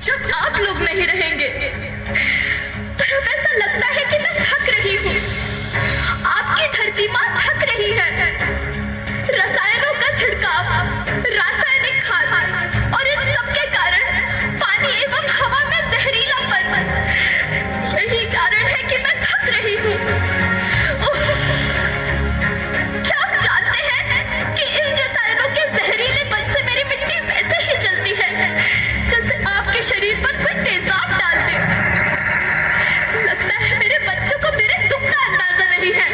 जब आप लोग नहीं रहेंगे। पर अब ऐसा लगता है कि मैं थक रही हूँ। आपकी धरती माँ थक रही है। रसायनों का छिड़काव, रासायनिक खाद और इन सब के कारण पानी एवं हवा में जहरीलापन, यही कारण है कि मैं थक रही हूँ। क्या आप जानते हैं कि इन रसायनों के जहरीलेपन से मेरी मिट्टी वैसे ही जलती है जैसे आपके शरीर पर कोई तेजाब डाल दे। लगता है मेरे बच्चों को मेरे दुख का अंदाजा नहीं है।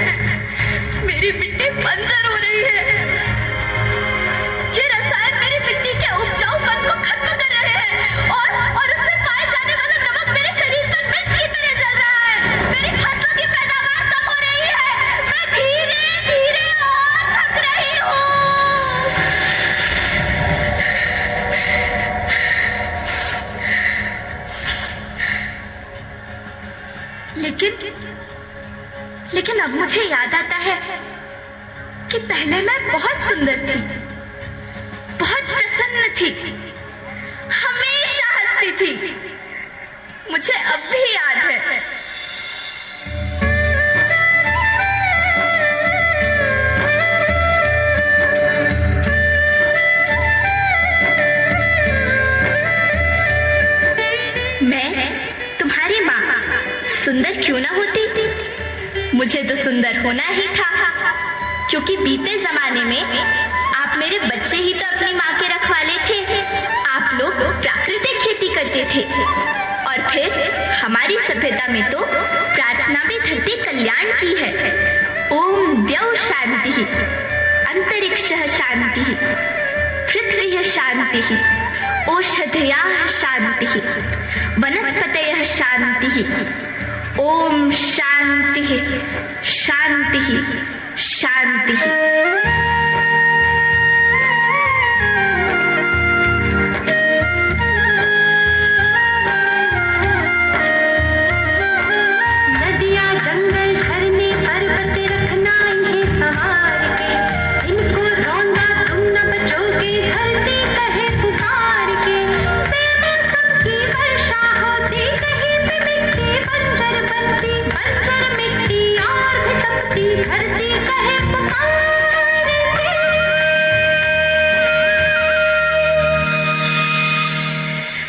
मेरी मिट्टी बंजर हो रही है। ये रसायन मेरी मिट्टी के उपजाऊपन को खत्म कर रहे हैं और उसमें पाए जाने वाला नमक मेरे शरीर पर मिर्च की तरह जल रहा है। मेरी फसलों की पैदावार कम हो रही है। मैं धीरे धीरे और थक रही हूँ। लेकिन अब मुझे याद आता है कि पहले मैं बहुत सुंदर थी, बहुत प्रसन्न थी, हमेशा हंसती थी। मुझे अब भी याद है। मैं तुम्हारी माँ सुंदर क्यों ना होती, मुझे तो सुंदर होना ही था, क्योंकि बीते जमाने में आप मेरे बच्चे ही तो अपनी माँ के रखवाले थे। आप लोग प्राकृतिक खेती करते थे और फिर हमारी सभ्यता में तो प्रार्थना भी धरती कल्याण की है। ओम द्यौ शांति, अंतरिक्षः शांति, पृथ्वी शांति, औषधयः शांति, वनस्पतयः शांति। ओम शांति शांति शांति। नदियाँ जंगल झरने पर्वत रखना इन्हें संवार के, इनको रौंदा तुम न बचोगे धरती कहे पुकार के। बेमौसम की वर्षा होती कहीं पे मिट्टी बंजर बनती, बंजर मिट्टी और भी तपती धरती कहे पुकार के।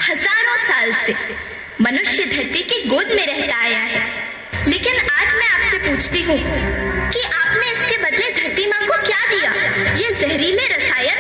हजारों साल से मनुष्य धरती की गोद में रहता आया है, लेकिन आज मैं आपसे पूछती हूँ कि आपने इसके बदले धरती माँ को क्या दिया? ये जहरीले रसायन